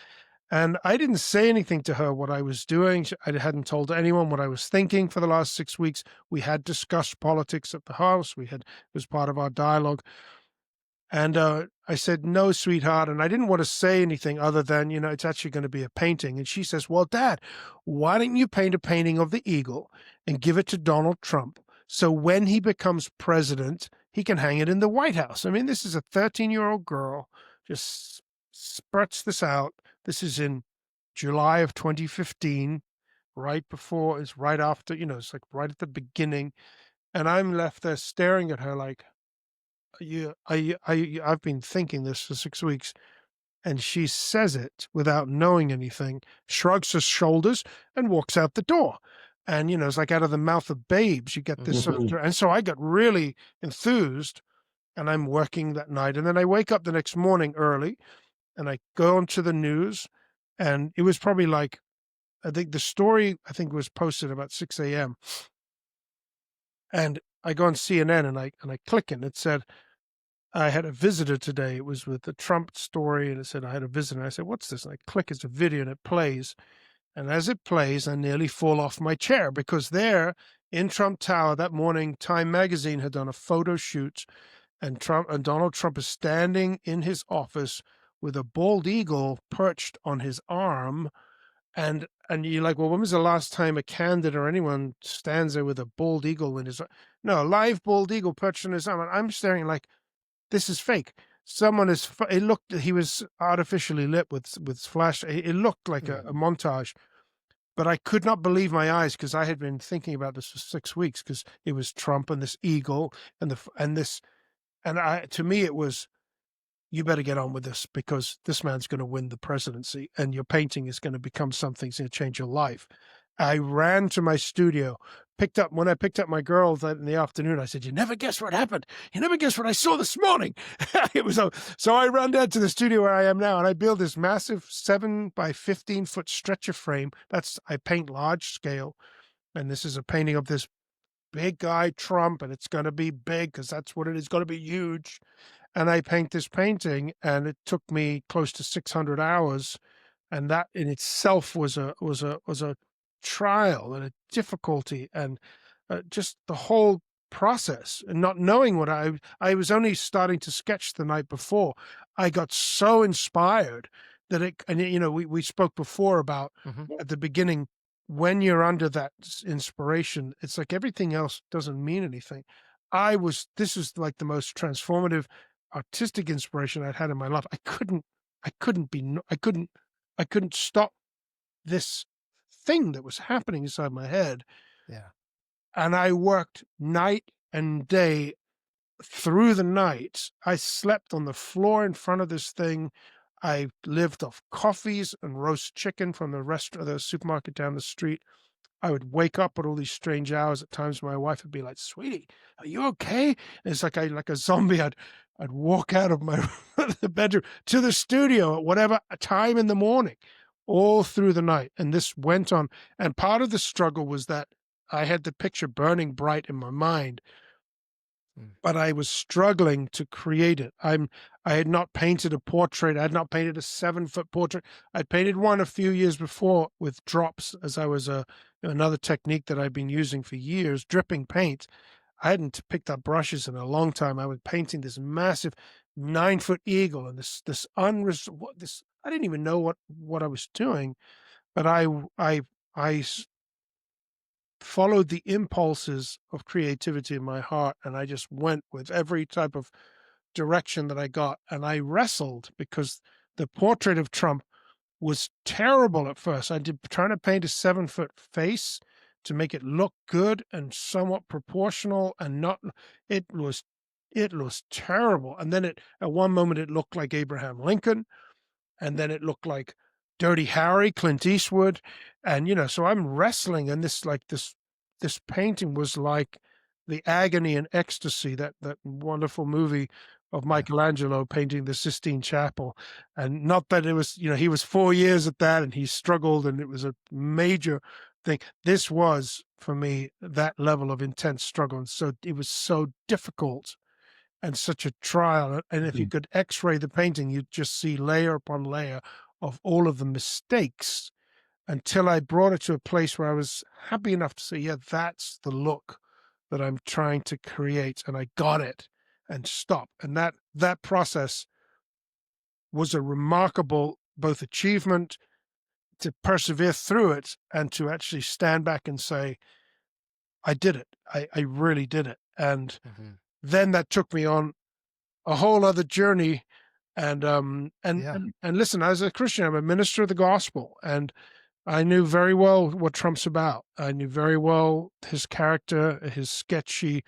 And I didn't say anything to her what I was doing. I hadn't told anyone what I was thinking for the last 6 weeks. We had discussed politics at the house. It was part of our dialogue. And I said, "No, sweetheart." And I didn't want to say anything other than, it's actually going to be a painting. And she says, "Well, Dad, why don't you paint a painting of the eagle and give it to Donald Trump? So when he becomes president, he can hang it in the White House." I mean, this is a 13-year-old girl, just spurts this out. This is in July of 2015, right after, it's like right at the beginning. And I'm left there staring at her like, I've been thinking this for 6 weeks. And she says it without knowing anything, shrugs her shoulders and walks out the door. And, it's like out of the mouth of babes, you get this. And so I got really enthused, and I'm working that night. And then I wake up the next morning early and I go onto the news, and it was probably like, I think the story, was posted about 6 a.m. And I go on CNN and I click, and it said, "I had a visitor today." It was with the Trump story, and it said, "I had a visitor." And I said, "What's this?" And I click, it's a video, and it plays. And as it plays, I nearly fall off my chair, because there in Trump Tower that morning, Time Magazine had done a photo shoot, and Donald Trump is standing in his office with a bald eagle perched on his arm. And you're like, well, when was the last time a candidate or anyone stands there with a bald eagle in his, no, a live bald eagle perched on his arm? And I'm staring like, this is fake. He was artificially lit with flash. It looked like a montage, but I could not believe my eyes, because I had been thinking about this for 6 weeks, because it was Trump and this eagle and to me it was, you better get on with this, because this man's going to win the presidency and your painting is going to become something that's going to change your life. I ran to my studio, when I picked up my girl in the afternoon, I said, "You never guess what happened. You never guess what I saw this morning." So I ran down to the studio where I am now, and I built this massive 7 by 15 foot stretcher frame. I paint large scale. And this is a painting of this big guy, Trump, and it's going to be big because that's what it is, going to be huge. And I paint this painting, and it took me close to 600 hours. And that in itself was a trial and a difficulty, and just the whole process, and not knowing what I was only starting to sketch the night before. I got so inspired that we spoke before about at the beginning, when you're under that inspiration, it's like everything else doesn't mean anything. This was like the most transformative artistic inspiration I'd had in my life. I couldn't stop this thing that was happening inside my head. Yeah. And I worked night and day through the night. I slept on the floor in front of this thing. I lived off coffees and roast chicken from the supermarket down the street. I would wake up at all these strange hours. At times my wife would be like, "Sweetie, are you okay?" And it's like like a zombie. I'd walk out of the bedroom to the studio at whatever time in the morning, all through the night. And this went on. And part of the struggle was that I had the picture burning bright in my mind, but I was struggling to create it. I had not painted a portrait. I had not painted a 7-foot portrait. I'd painted one a few years before with drops, as I was another technique that I've been using for years, dripping paint. I hadn't picked up brushes in a long time. I was painting this massive 9-foot eagle, and this I didn't even know what I was doing, but I followed the impulses of creativity in my heart, and I just went with every type of direction that I got. And I wrestled, because the portrait of Trump was terrible at first. Trying to paint a 7-foot face to make it look good and somewhat proportional, and not, it was terrible. And then at one moment it looked like Abraham Lincoln, and then it looked like Dirty Harry, Clint Eastwood. And, so I'm wrestling, and this painting was like the agony and ecstasy, that wonderful movie of Michelangelo painting the Sistine Chapel. And not that it was, he was 4 years at that, and he struggled, and it was a major thing. This was, for me, that level of intense struggle. And so it was so difficult and such a trial. And if you could x-ray the painting, you'd just see layer upon layer of all of the mistakes until I brought it to a place where I was happy enough to say, yeah, that's the look that I'm trying to create. And I got it, and stop. And that process was a remarkable both achievement to persevere through it and to actually stand back and say, I did it. I really did it. And then that took me on a whole other journey. And listen, as a Christian, I'm a minister of the gospel, and I knew very well what Trump's about. I knew very well his character, his sketchy,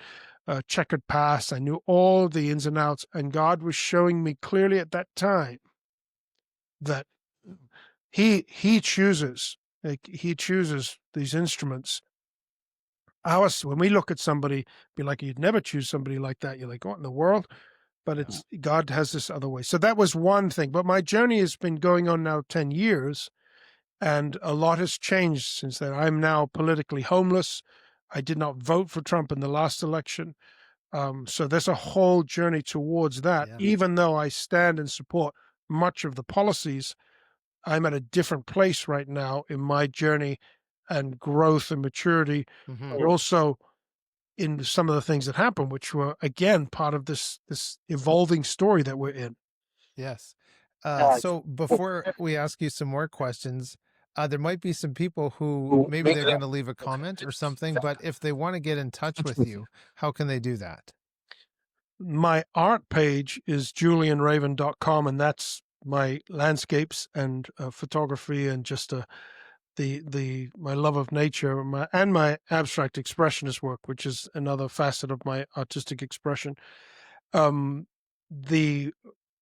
checkered past. I knew all the ins and outs, and God was showing me clearly at that time that he chooses, like, he chooses these instruments. When we look at somebody, be like, you'd never choose somebody like that. You're like, what in the world? But it's God has this other way. So that was one thing. But my journey has been going on now 10 years, and a lot has changed since then. I'm now politically homeless. I did not vote for Trump in the last election. So there's a whole journey towards that. Yeah. Even though I stand and support much of the policies, I'm at a different place right now in my journey and growth and maturity, but also in some of the things that happened, which were, again, part of this evolving story that we're in. Yes. So before we ask you some more questions, there might be some people who maybe they're going to leave a comment or something, but if they want to get in touch with you, how can they do that? My art page is julianraven.com, and that's my landscapes and photography and just my love of nature, and my abstract expressionist work, which is another facet of my artistic expression. The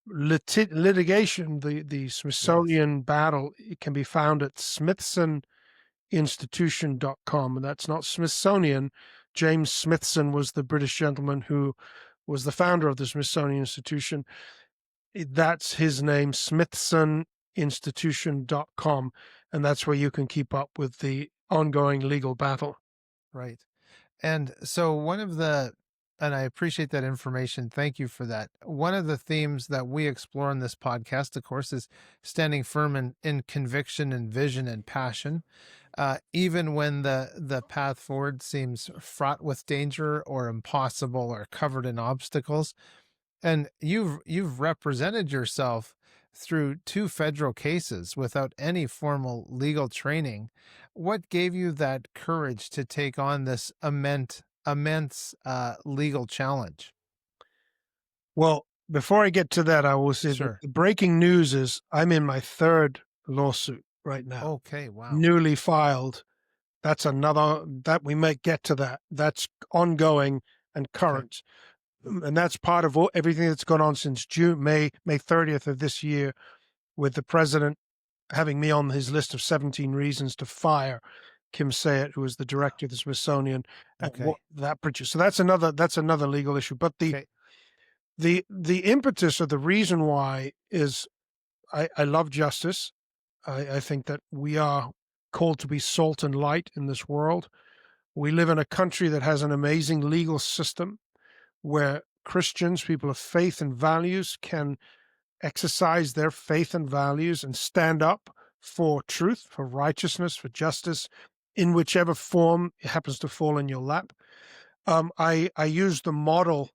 litigation, the Smithsonian battle, it can be found at smithsoninstitution.com, and that's not Smithsonian. James Smithson was the British gentleman who was the founder of the Smithsonian Institution. That's his name, smithsoninstitution.com, and that's where you can keep up with the ongoing legal battle. Right. And so and I appreciate that information. Thank you for that. One of the themes that we explore in this podcast, of course, is standing firm in conviction and vision and passion, even when the path forward seems fraught with danger or impossible or covered in obstacles. And you've represented yourself through 2 federal cases without any formal legal training. What gave you that courage to take on this immense legal challenge? Well, before I get to that, I will say that the breaking news is I'm in my 3rd lawsuit right now. Okay, wow. Newly filed. That's another, that we might get to that. That's ongoing and current. Okay. And that's part of everything that's gone on since May 30th of this year, with the president having me on his list of 17 reasons to fire Kim Sayet, who is the director of the Smithsonian, and what that produced. So that's another legal issue. But the impetus or the reason why is I love justice. I think that we are called to be salt and light in this world. We live in a country that has an amazing legal system where Christians, people of faith and values, can exercise their faith and values and stand up for truth, for righteousness, for justice, in whichever form it happens to fall in your lap. I use the model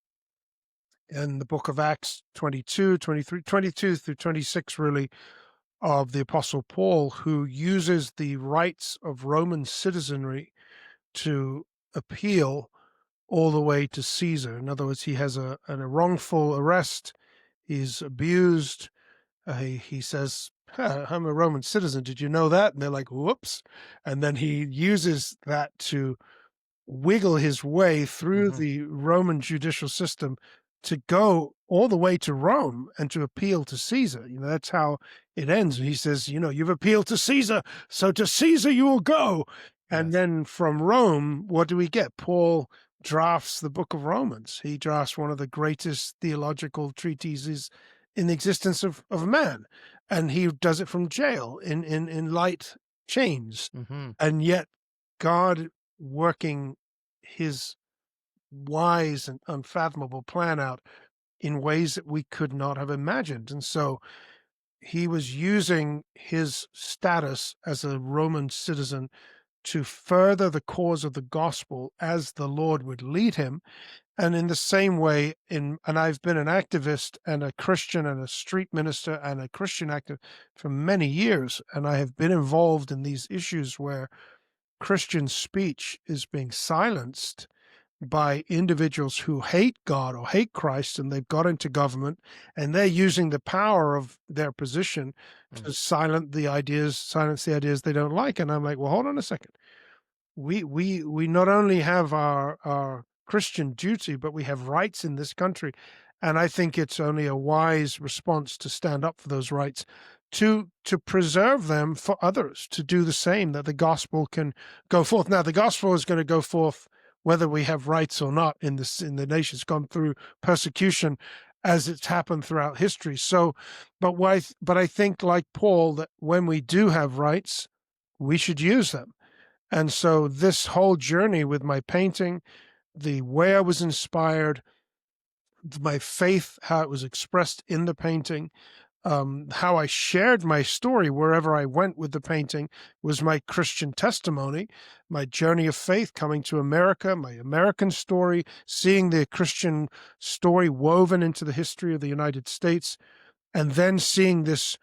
in the book of Acts 22 through 26, really, of the Apostle Paul, who uses the rights of Roman citizenry to appeal all the way to Caesar. In other words, he has a wrongful arrest. He's abused. He says, I'm a Roman citizen. Did you know that? And they're like, whoops. And then he uses that to wiggle his way through the Roman judicial system to go all the way to Rome and to appeal to Caesar. That's how it ends. And he says, you've appealed to Caesar, so to Caesar you will go. And then from Rome, what do we get? Paul drafts the book of Romans. He drafts one of the greatest theological treatises in the existence of man. And he does it from jail in light chains. And yet God working his wise and unfathomable plan out in ways that we could not have imagined. And so he was using his status as a Roman citizen to further the cause of the gospel as the Lord would lead him. And in the same way, and I've been an activist and a Christian and a street minister and a Christian activist for many years, and I have been involved in these issues where Christian speech is being silenced by individuals who hate God or hate Christ, and they've got into government, and they're using the power of their position to silence the ideas they don't like. And I'm like, well, hold on a second. We not only have our Christian duty, but we have rights in this country. And I think it's only a wise response to stand up for those rights, to preserve them for others to do the same, that the gospel can go forth. Now, the gospel is going to go forth whether we have rights or not in the nation's gone through persecution as it's happened throughout history. So, but I think, like Paul, that when we do have rights, we should use them. And so this whole journey with my painting, the way I was inspired, my faith, how it was expressed in the painting, how I shared my story wherever I went with the painting was my Christian testimony, my journey of faith coming to America, my American story, seeing the Christian story woven into the history of the United States, and then seeing this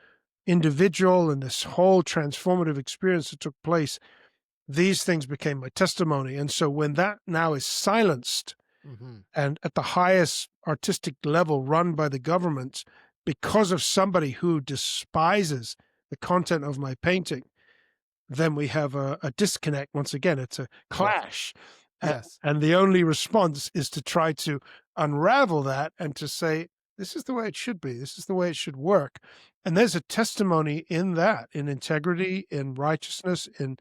individual and this whole transformative experience that took place. These things became my testimony. And so when that now is silenced and at the highest artistic level run by the government because of somebody who despises the content of my painting, then we have a disconnect. Once again, it's a clash. Yes. And the only response is to try to unravel that and to say, this is the way it should be. This is the way it should work. And there's a testimony in that, in integrity, in righteousness, in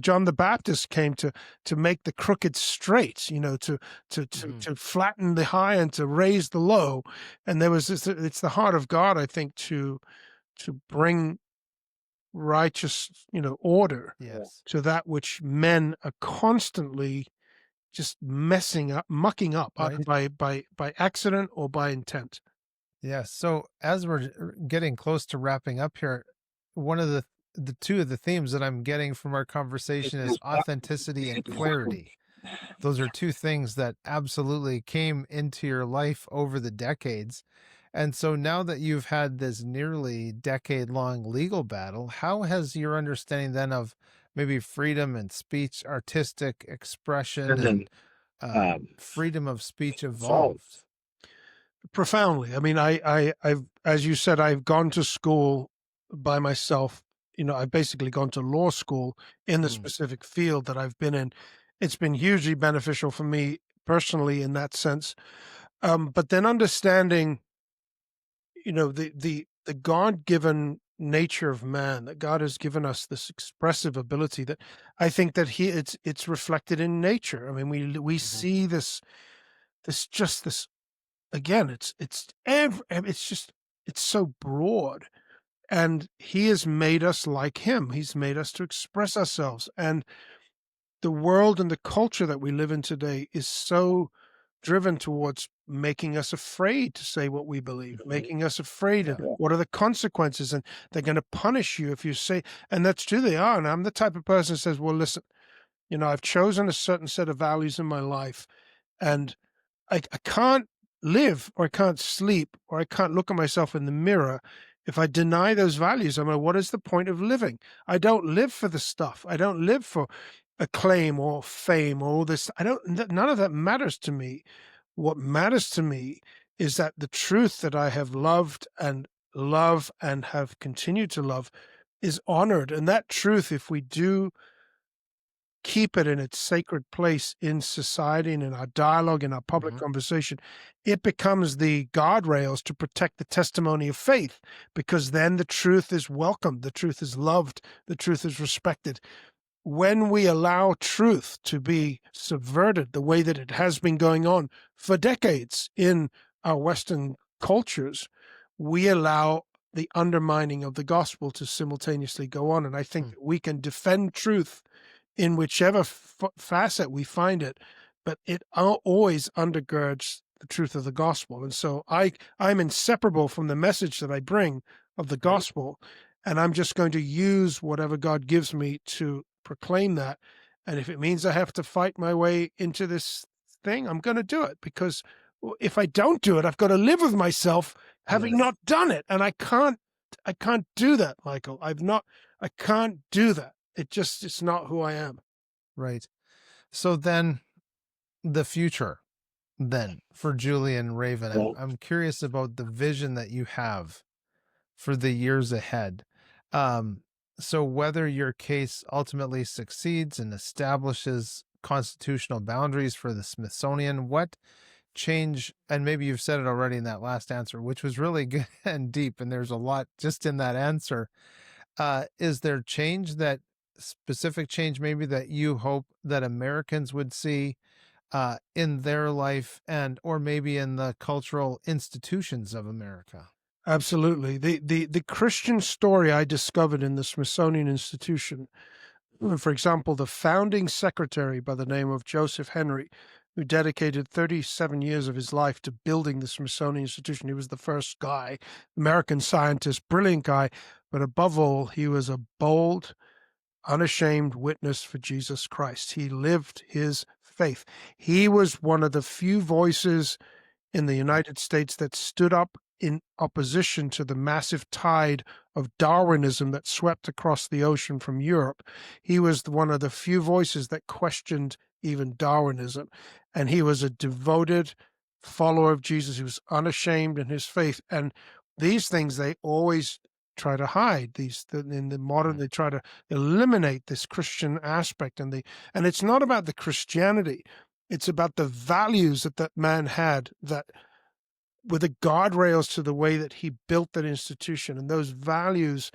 John the Baptist came to make the crooked straight, to flatten the high and to raise the low. And there was this, it's the heart of God, I think, to bring righteous, order to that which men are constantly just mucking up, Right. by accident or by intent. Yes. So as we're getting close to wrapping up here, one of the two of the themes that I'm getting from our conversation is authenticity and clarity. Those are two things that absolutely came into your life over the decades. And so now that you've had this nearly decade-long legal battle, how has your understanding then of maybe freedom and speech, artistic expression, and freedom of speech evolved? Profoundly. I mean, I've, as you said, I've gone to school by myself. I've basically gone to law school in the specific field that I've been in. It's been hugely beneficial for me personally in that sense. But then understanding, the God-given nature of man, that God has given us this expressive ability that I think that it's reflected in nature. I mean, we see this again, it's so broad, and he has made us like him. He's made us to express ourselves, and the world and the culture that we live in today is so driven towards making us afraid to say what we believe, making us afraid of what are the consequences, and they're going to punish you if you say, and that's true, they are. And I'm the type of person that says, well, listen, I've chosen a certain set of values in my life, and I can't live, or I can't sleep, or I can't look at myself in the mirror if I deny those values. I mean, what is the point of living? I don't live for the stuff. I don't live for acclaim or fame or all this. None of that matters to me. What matters to me is that the truth that I have loved and love and have continued to love is honored. And that truth, if we do keep it in its sacred place in society and in our dialogue, in our public conversation, it becomes the guardrails to protect the testimony of faith, because then the truth is welcomed, the truth is loved, the truth is respected. When we allow truth to be subverted the way that it has been going on for decades in our Western cultures, we allow the undermining of the gospel to simultaneously go on. And I think that we can defend truth in whichever facet we find it, but it always undergirds the truth of the gospel. And so I'm inseparable from the message that I bring of the Great. gospel, and I'm just going to use whatever God gives me to proclaim that. And if it means I have to fight my way into this thing, I'm going to do it, because if I don't do it, I've got to live with myself having Yes. not done it. And I can't do that, Michael. I can't do that. It's not who I am. Right. So then the future then for Julian Raven, I'm curious about the vision that you have for the years ahead. So whether your case ultimately succeeds and establishes constitutional boundaries for the Smithsonian, what change, and maybe you've said it already in that last answer, which was really good and deep, and there's a lot just in that answer. Is there specific change maybe that you hope that Americans would see in their life or maybe in the cultural institutions of America? Absolutely. The Christian story I discovered in the Smithsonian Institution, for example, the founding secretary by the name of Joseph Henry, who dedicated 37 years of his life to building the Smithsonian Institution. He was the first guy, American scientist, brilliant guy, but above all, he was a bold, unashamed witness for Jesus Christ. He lived his faith. He was one of the few voices in the United States that stood up in opposition to the massive tide of Darwinism that swept across the ocean from Europe. He was one of the few voices that questioned even Darwinism. And he was a devoted follower of Jesus. He was unashamed in his faith. And these things they always try to hide. In the modern, they try to eliminate this Christian aspect. And it's not about the Christianity. It's about the values that man had, that were the guardrails to the way that he built that institution. And those values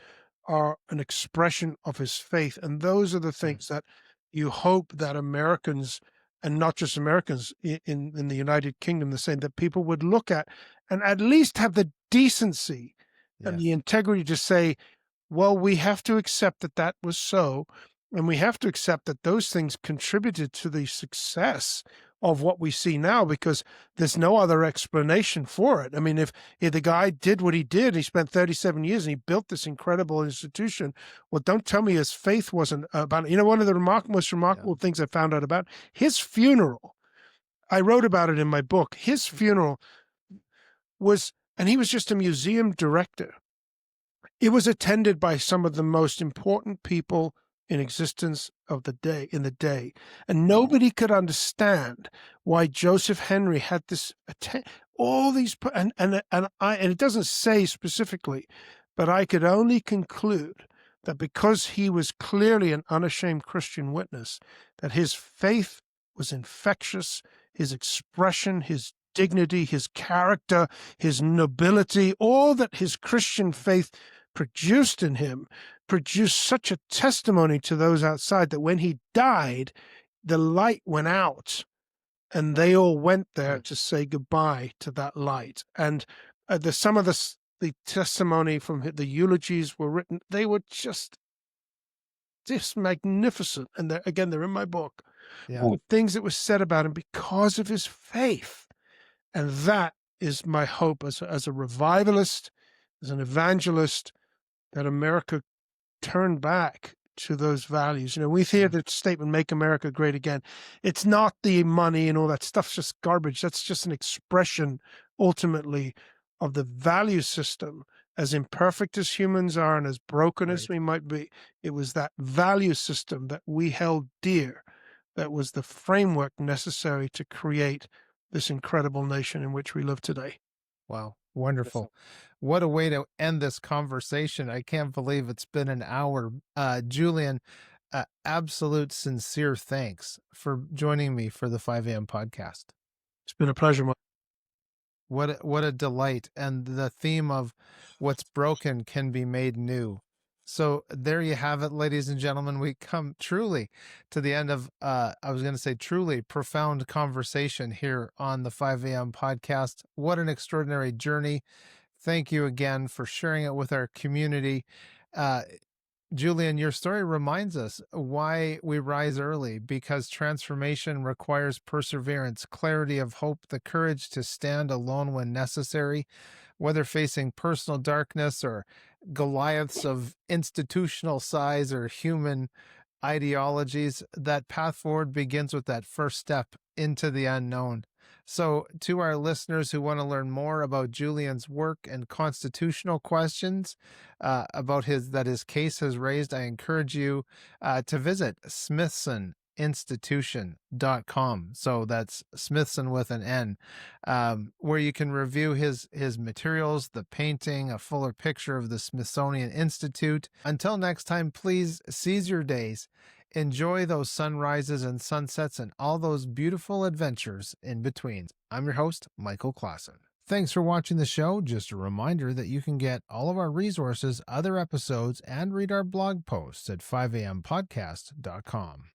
are an expression of his faith. And those are the things that you hope that Americans, and not just Americans in the United Kingdom, the same, that people would look at and at least have the decency and the integrity to say, well, we have to accept that was so, and we have to accept that those things contributed to the success of what we see now, because there's no other explanation for it. I mean, if the guy did what he did, he spent 37 years and he built this incredible institution, well, don't tell me his faith wasn't about it. One of the most remarkable things I found out about his funeral, I wrote about it in my book, his funeral was, and he was just a museum director. It was attended by some of the most important people in existence in the day. And nobody could understand why Joseph Henry had this, all these, and it doesn't say specifically, but I could only conclude that because he was clearly an unashamed Christian witness, that his faith was infectious, his expression, his dignity, his character, his nobility, all that his Christian faith produced in him, produced such a testimony to those outside that when he died, the light went out and they all went there to say goodbye to that light. And some of the testimony from the eulogies were written, they were just magnificent. And they're in my book. Things that were said about him because of his faith. And that is my hope as a revivalist, as an evangelist, that America turn back to those values. We hear the statement, make America great again. It's not the money and all that stuff's just garbage. That's just an expression, ultimately, of the value system. As imperfect as humans are and as broken as we might be, it was that value system that we held dear that was the framework necessary to create this incredible nation in which we live today. Wow. Wonderful. What a way to end this conversation. I can't believe it's been an hour. Julian, absolute sincere thanks for joining me for the 5 a.m. podcast. It's been a pleasure. What a delight. And the theme of what's broken can be made new. So there you have it, ladies and gentlemen. We come truly to the end of, truly profound conversation here on the 5 a.m. podcast. What an extraordinary journey. Thank you again for sharing it with our community. Julian, your story reminds us why we rise early, because transformation requires perseverance, clarity of hope, the courage to stand alone when necessary, whether facing personal darkness or Goliaths of institutional size or human ideologies. That path forward begins with that first step into the unknown. So, to our listeners who want to learn more about Julian's work and constitutional questions about his case has raised, I encourage you to visit smithsoninstitution.com. So that's Smithson with an N, where you can review his materials, the painting, a fuller picture of the Smithsonian Institute. Until next time, please seize your days. Enjoy those sunrises and sunsets and all those beautiful adventures in between. I'm your host, Michael Klassen. Thanks for watching the show. Just a reminder that you can get all of our resources, other episodes, and read our blog posts at 5ampodcast.com.